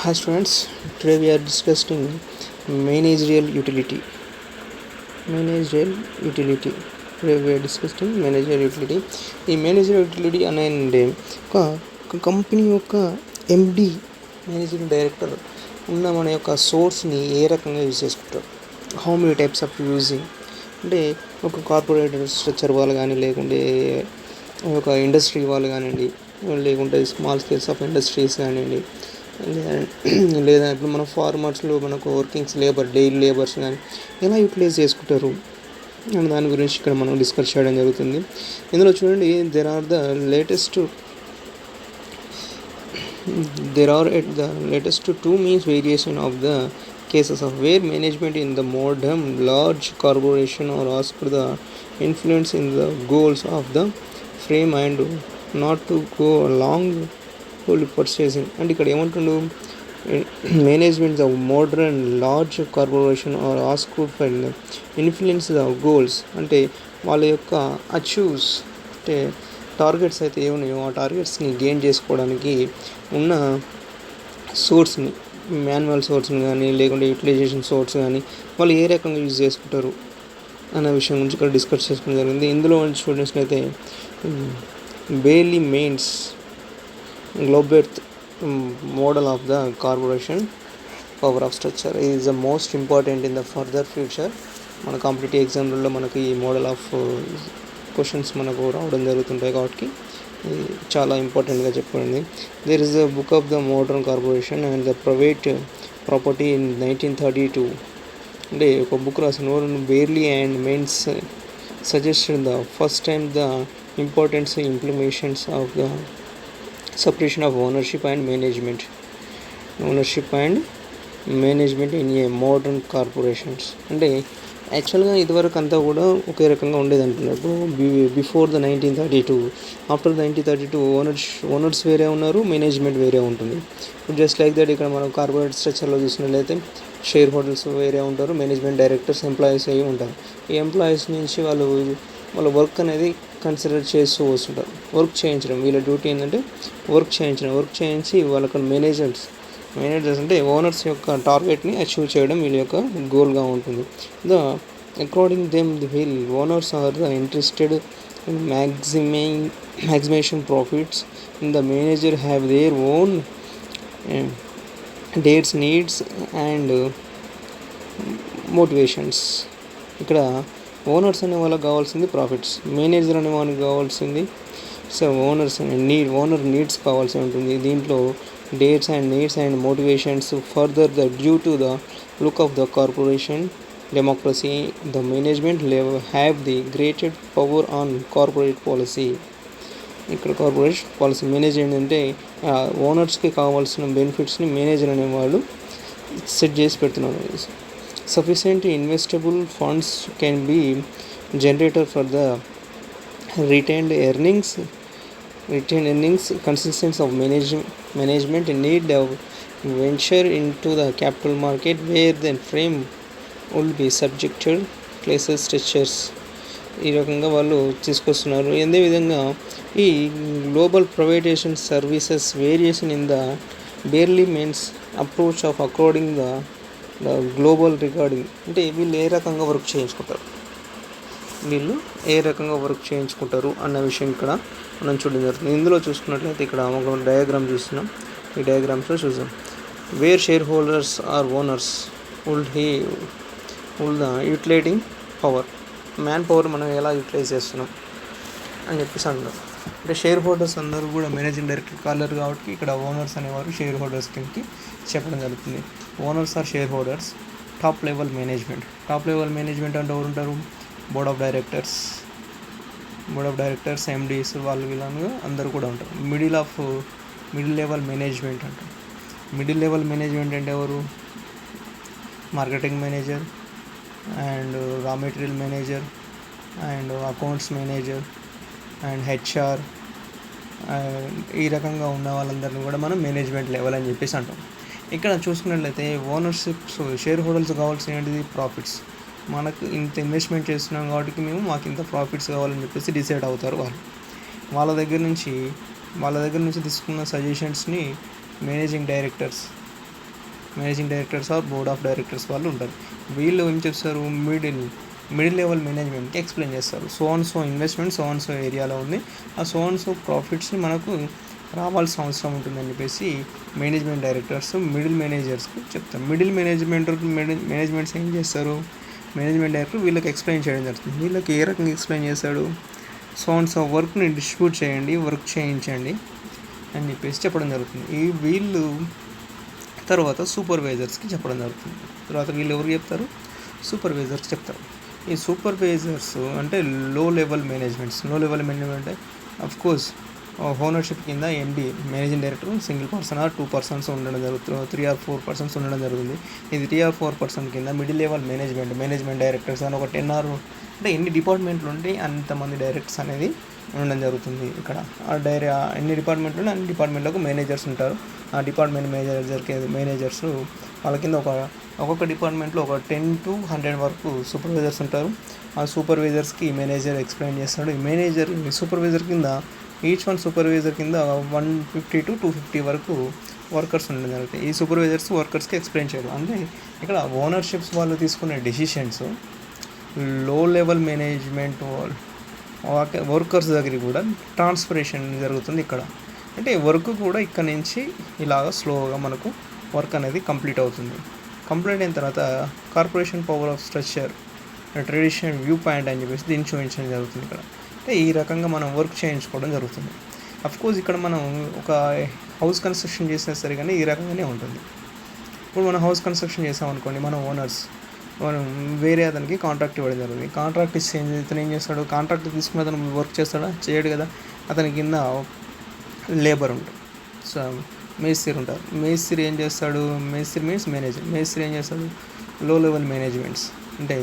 Hi students, today we are discussing managerial utility. Managerial utility. Today we are discussing managerial utility. ఈ manager utility అనేది ఒక company యొక్క ఎండి managing director ఉన్న మన యొక్క సోర్స్ని ఏ రకంగా యూజ్ చేసుకుంటారు. How many types of using అంటే ఒక కార్పొరేట్ స్ట్రక్చర్ వాళ్ళు కానీ, లేకుంటే ఒక ఇండస్ట్రీ వాళ్ళు కానివ్వండి, లేకుంటే స్మాల్ స్కేల్స్ ఆఫ్ ఇండస్ట్రీస్ కానివ్వండి, లేదా ఇప్పుడు మన ఫార్మర్స్లో మనకు వర్కింగ్స్ డైలీ లేబర్స్ కానీ ఎలా యూటిలైజ్ చేసుకుంటారు అని దాని గురించి ఇక్కడ మనం డిస్కస్ చేయడం జరుగుతుంది. ఇందులో చూడండి, there are the latest two means variation of the cases of where management in the modern large corporation or asked the influence in the goals of the frame and not to go along with purchasing. And ఇక్కడ ఏమంటుండు, management the modern large corporation are ask for influence the goals అంటే వాళ్ళ యొక్క achieves అంటే targets అయితే ఏమున్నాయో ఆ టార్గెట్స్ని gain చేసుకోవడానికి ఉన్న సోర్స్ని, మాన్యువల్ సోర్స్ని కానీ, లేకుంటే యూటిలైజేషన్ సోర్స్ కానీ వాళ్ళు ఏ రకంగా యూజ్ చేసుకుంటారు అన్న విషయం గురించి ఇక్కడ డిస్కస్ చేసుకోవడం జరిగింది. ఇందులో స్టూడెంట్స్ని అయితే బేలీ మెయిన్స్ గ్లోబెర్త్ model of the corporation power of structure is the most important in the further future. మన కాంపిటేటివ్ ఎగ్జామ్లలో మనకి ఈ మోడల్ ఆఫ్ క్వశ్చన్స్ మనకు రావడం జరుగుతుంటాయి కాబట్టి చాలా ఇంపార్టెంట్గా చెప్పండి. There is the book of the modern corporation and the private property in 1932 అంటే ఒక బుక్ రాసిన Berle and Means suggested the first time the importance implementations of the separation of ownership and management in a modern corporations. అంటే యాక్చువల్గా ఇదివరకు అంతా కూడా ఒకే రకంగా ఉండేది అంటున్నారు. బిఫోర్ ద 1932, ఆఫ్టర్ 1932 ఓనర్స్ వేరే ఉన్నారు, మేనేజ్మెంట్ వేరే ఉంటుంది. జస్ట్ లైక్ దట్ ఇక్కడ మనం కార్పొరేట్ స్ట్రక్చర్లో చూసినట్లయితే షేర్ హోల్డర్స్ వేరే ఉంటారు, మేనేజ్మెంట్ డైరెక్టర్స్ ఎంప్లాయీస్ అయ్యి ఉంటారు. ఈ ఎంప్లాయీస్ నుంచి వాళ్ళ వర్క్ అనేది కన్సిడర్ చేస్తూ వస్తుంటారు. వర్క్ చేయించడం వీళ్ళ డ్యూటీ ఏంటంటే వర్క్ చేయించి వాళ్ళకి మేనేజర్స్ అంటే ఓనర్స్ యొక్క టార్గెట్ని అచీవ్ చేయడం వీళ్ళ యొక్క గోల్గా ఉంటుంది. According them the will owners are the interested in maximisation profits in the manager have their own dates, needs and motivations. ఇక్కడ ఓనర్స్ అనే వాళ్ళకి కావాల్సింది ప్రాఫిట్స్, మేనేజర్ అనే వాళ్ళకి కావాల్సింది ఓనర్ నీడ్స్ కావాల్సి ఉంటుంది. దీంట్లో dates and needs and motivations further the due to the look of the corporation democracy the management have the grated power on corporate policy. ఇక్కడ కార్పొరేట్ పాలసీ మేనేజ్ ఏంటంటే ఓనర్స్కి కావాల్సిన బెనిఫిట్స్ని manager అనేవాళ్ళు సెట్ చేసి పెడుతున్నారు. Sufficient investable funds can be generated for the retained earnings, consistency of management need of venture into the capital market where the frame will be subjected places structures. ఈ రకంగా వాళ్ళు తీసుకొస్తున్నారు. అదే విధంగా ఈ global privatisation services variation in the Berle Means approach of according the global recording అంటే వీళ్ళు ఏ రకంగా వర్క్ చేయించుకుంటారు అన్న విషయం ఇక్కడ మనం చూడడం జరుగుతుంది. ఇందులో చూసుకున్నట్లయితే ఇక్కడ ఒక డయాగ్రామ్ చూస్తున్నాం. ఈ డయాగ్రామ్స్లో చూసాం where shareholders are owners will the utilising power, man power మనం ఎలా యూటిలైజ్ చేస్తున్నాం అని చెప్పేసి అంటారు. అంటే షేర్ హోల్డర్స్ అందరూ కూడా మేనేజింగ్ డైరెక్టర్ కాలేరు కాబట్టి ఇక్కడ ఓనర్స్ అనేవారు షేర్ హోల్డర్స్ కిందకి చెప్పడం జరుగుతుంది. Owners are shareholders. Top level management అంటే ఎవరు ఉంటారు? బోర్డ్ ఆఫ్ డైరెక్టర్స్ ఎండీస్ వీళ్ళను అందరూ కూడా ఉంటారు. మిడిల్ లెవెల్ మేనేజ్మెంట్ అంటారు. మిడిల్ లెవెల్ మేనేజ్మెంట్ అంటే ఎవరు? Marketing manager and raw material manager and accounts manager and HR ఈ రకంగా ఉన్న వాళ్ళందరినీ కూడా మనం మేనేజ్మెంట్ లెవెల్ అని చెప్పేసి అంటాం. ఇక్కడ చూసుకున్నట్లయితే ఓనర్షిప్ షేర్ హోల్డర్స్ కావాల్సిన ఏంటిది? ప్రాఫిట్స్. మనకు ఇంత ఇన్వెస్ట్మెంట్ చేస్తున్నాం కాబట్టి మాకు ఇంత ప్రాఫిట్స్ కావాలని చెప్పేసి డిసైడ్ అవుతారు వాళ్ళు. వాళ్ళ దగ్గర నుంచి తీసుకున్న సజెషన్స్ని managing directors managing directors or board of directors వాళ్ళు ఉంటారు. వీళ్ళు ఏం చేస్తారు, మిడిల్ లెవెల్ మేనేజ్మెంట్కి ఎక్స్ప్లెయిన్ చేస్తారు. సో ఇన్వెస్ట్మెంట్ సో ఏరియాలో ఉంది, ఆ సో ప్రాఫిట్స్ని మనకు రావాల్సిన అవసరం ఉంటుందని చెప్పేసి మేనేజ్మెంట్ డైరెక్టర్స్ మిడిల్ మేనేజర్స్కి చెప్తారు. మేనేజ్మెంట్స్ ఏం చేస్తారు, మేనేజ్మెంట్ డైరెక్టర్ వీళ్ళకి ఎక్స్ప్లెయిన్ చేయడం జరుగుతుంది. వీళ్ళకి ఏ రకంగా ఎక్స్ప్లెయిన్ చేస్తాడు, సో వర్క్ని డిస్ట్రిబ్యూట్ చేయండి, వర్క్ చేయించండి అని చెప్పేసి చెప్పడం జరుగుతుంది. వీళ్ళు తర్వాత సూపర్వైజర్స్కి చెప్పడం జరుగుతుంది. తర్వాత వీళ్ళు ఎవరికి చెప్తారు, సూపర్వైజర్స్కి చెప్తారు. ఈ సూపర్వైజర్స్ అంటే లో లెవెల్ మేనేజ్మెంట్ అంటే అఫ్కోర్స్ ఓనర్షిప్ కింద ఎండి managing director single person are 2 persons ఉండడం జరుగుతుంది, 3 or 4 పర్సన్స్ ఉండడం జరుగుతుంది. ఇది 3 or 4 పర్సన్ కింద మిడిల్ లెవెల్ మేనేజ్మెంట్ డైరెక్టర్స్ అని ఒక 10 or అంటే ఎన్ని డిపార్ట్మెంట్లు ఉంటే అంతమంది డైరెక్టర్స్ అనేది ఉండడం జరుగుతుంది. ఇక్కడ ఎన్ని డిపార్ట్మెంట్లు ఉంటే అన్ని డిపార్ట్మెంట్లకు మేనేజర్స్ ఉంటారు. ఆ డిపార్ట్మెంట్ మేనేజర్స్ వాళ్ళ కింద ఒక్కొక్క డిపార్ట్మెంట్లో ఒక 10 to 100 వరకు సూపర్వైజర్స్ ఉంటారు. ఆ సూపర్వైజర్స్కి మేనేజర్ ఎక్స్ప్లెయిన్ చేస్తాడు. ఈ సూపర్వైజర్ కింద ఈచ్ వన్ సూపర్వైజర్ కింద 150 to 250 వరకు వర్కర్స్ ఉండడం జరుగుతాయి. ఈ సూపర్వైజర్స్ వర్కర్స్కి ఎక్స్ప్లెయిన్ చేయరు. అంటే ఇక్కడ ఓనర్షిప్స్ వాళ్ళు తీసుకునే డెసిషన్స్ లో లెవెల్ మేనేజ్మెంట్ వర్కర్స్ దగ్గరికి కూడా ట్రాన్స్ఫరేషన్ జరుగుతుంది ఇక్కడ. అంటే వర్క్ కూడా ఇక్కడ నుంచి ఇలాగ స్లోగా మనకు వర్క్ అనేది కంప్లీట్ అవుతుంది. కంప్లీట్ అయిన తర్వాత corporation power of structure traditional view point అని చెప్పేసి దీన్ని చూపించడం జరుగుతుంది ఇక్కడ. అంటే ఈ రకంగా మనం వర్క్ చేయించుకోవడం జరుగుతుంది. అఫ్కోర్స్ ఇక్కడ మనం ఒక హౌస్ కన్స్ట్రక్షన్ చేసినా సరే కానీ ఈ రకంగానే ఉంటుంది. ఇప్పుడు మనం హౌస్ కన్స్ట్రక్షన్ చేసామనుకోండి, మనం మనం వేరే అతనికి కాంట్రాక్ట్ ఇవ్వడం జరుగుతుంది. కాంట్రాక్ట్ ఇస్తే ఇతను ఏం చేస్తాడు, కాంట్రాక్ట్ తీసుకుని అతను వర్క్ చేస్తాడా, చేయడు కదా. అతని కింద లేబర్ ఉంటాడు, సో మేస్త్రి ఉంటారు. మేస్త్రి ఏం చేస్తాడు, మేస్త్రి మీన్స్ మేస్త్రి ఏం చేస్తాడు, లో లెవెల్ మేనేజ్మెంట్స్ అంటే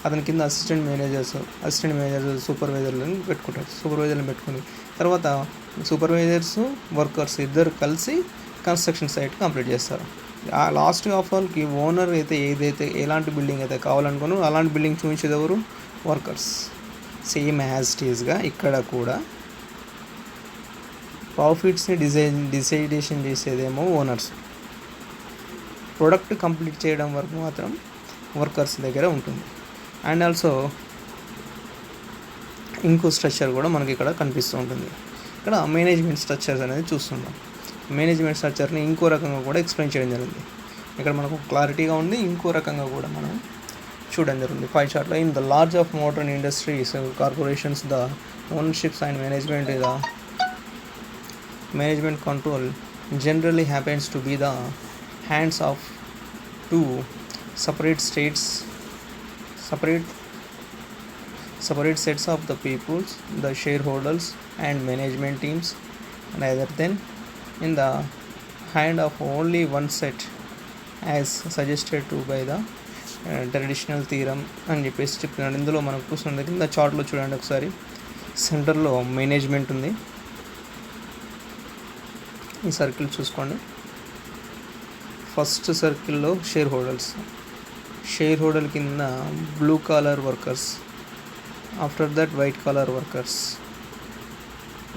అతని కింద అసిస్టెంట్ మేనేజర్స్ సూపర్వైజర్లను పెట్టుకుని తర్వాత సూపర్వైజర్స్ వర్కర్స్ ఇద్దరు కలిసి కన్స్ట్రక్షన్ సైట్ కంప్లీట్ చేస్తారు. ఆ లాస్ట్ ఆఫ్ ఆల్కి ఓనర్ అయితే ఎలాంటి బిల్డింగ్ అయితే కావాలనుకున్నారో అలాంటి బిల్డింగ్ చూపించేది ఎవరు, వర్కర్స్. సేమ్ యాజ్ టీజ్గా ఇక్కడ కూడా ప్రాఫిట్స్ని డిసైడేషన్ చేసేదేమో ఓనర్స్, ప్రొడక్ట్ కంప్లీట్ చేయడం వరకు మాత్రం వర్కర్స్ దగ్గర ఉంటుంది. అండ్ ఆల్సో ఇంకో స్ట్రక్చర్ కూడా మనకి ఇక్కడ కనిపిస్తూ ఉంటుంది. ఇక్కడ మేనేజ్మెంట్ స్ట్రక్చర్స్ అనేది చూస్తున్నాం. మేనేజ్మెంట్ స్ట్రక్చర్ని ఇంకో రకంగా కూడా ఎక్స్ప్లెయిన్ చేయడం జరిగింది. ఇక్కడ మనకు క్లారిటీగా ఉంది, ఇంకో రకంగా కూడా మనం చూడడం జరిగింది. పై చార్ట్లో in the large of modern industries corporations the ownerships and management control generally happens to be the hands of two separate sets of the peoples, the shareholders and management teams, rather than in the hand of only one set as suggested to by the traditional theorem అని చెప్పేసి చెప్తున్నాడు. ఇందులో మనకు చూస్తున్న కింద చార్ట్లో చూడండి ఒకసారి, సెంటర్లో మేనేజ్మెంట్ ఉంది. ఈ సర్కిల్ చూసుకోండి. ఫస్ట్ సర్కిల్లో షేర్ హోల్డర్ కింద blue collar workers, after that white collar workers,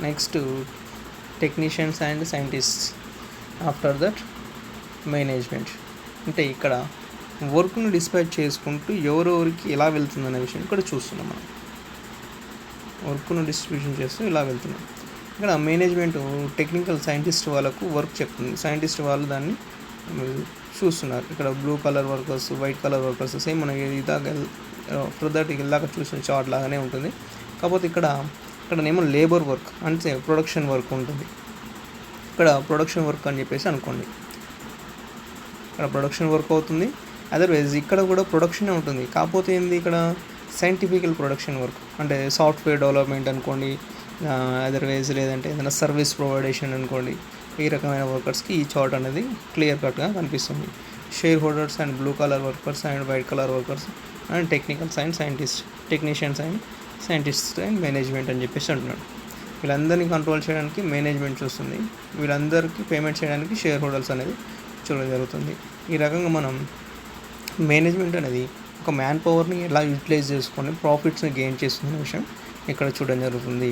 next technicians and scientists, after that management. అంటే ఇక్కడ వర్క్ను డిస్పాచ్ చేసుకుంటూ ఎవరెవరికి ఎలా వెళ్తుందనే విషయం ఇక్కడ చూస్తున్నాం. మనం వర్క్ను డిస్ట్రిబ్యూషన్ చేస్తూ ఇలా వెళ్తున్నాం. ఇక్కడ మేనేజ్మెంట్ టెక్నికల్ సైంటిస్ట్ వాళ్ళకు వర్క్ చెప్తుంది. సైంటిస్ట్ వాళ్ళు దాన్ని చూస్తున్నారు. ఇక్కడ blue colour workers, white colour workers same మనం దట్ ఇలాగ చూసిన చార్ట్ లాగానే ఉంటుంది. కాకపోతే ఇక్కడనేమో లేబర్ వర్క్ అంటే ప్రొడక్షన్ వర్క్ ఉంటుంది. ఇక్కడ ప్రొడక్షన్ వర్క్ అని చెప్పేసి అనుకోండి, ఇక్కడ ప్రొడక్షన్ వర్క్ అవుతుంది. అదర్వైజ్ ఇక్కడ కూడా ప్రొడక్షనే ఉంటుంది. కాకపోతే ఏంది, ఇక్కడ సైంటిఫికల్ ప్రొడక్షన్ వర్క్ అంటే సాఫ్ట్వేర్ డెవలప్మెంట్ అనుకోండి, అదర్వైజ్ లేదంటే ఏదైనా సర్వీస్ ప్రొవైడేషన్ అనుకోండి. ఈ రకమైన వర్కర్స్కి ఈ చార్ట్ అనేది క్లియర్ కట్గా కనిపిస్తుంది. Share holders and blue colour workers and white colour workers and technicians and scientist and management అని చెప్పేసి అంటున్నాడు. వీళ్ళందరినీ కంట్రోల్ చేయడానికి మేనేజ్మెంట్ చూస్తుంది, వీళ్ళందరికీ పేమెంట్ చేయడానికి షేర్ హోల్డర్స్ అనేది చూడడం జరుగుతుంది. ఈ రకంగా మనం మేనేజ్మెంట్ అనేది ఒక మ్యాన్ పవర్ని ఎలా యూటిలైజ్ చేసుకొని ప్రాఫిట్స్ని గెయిన్ చేస్తున్న విషయం ఇక్కడ చూడడం జరుగుతుంది.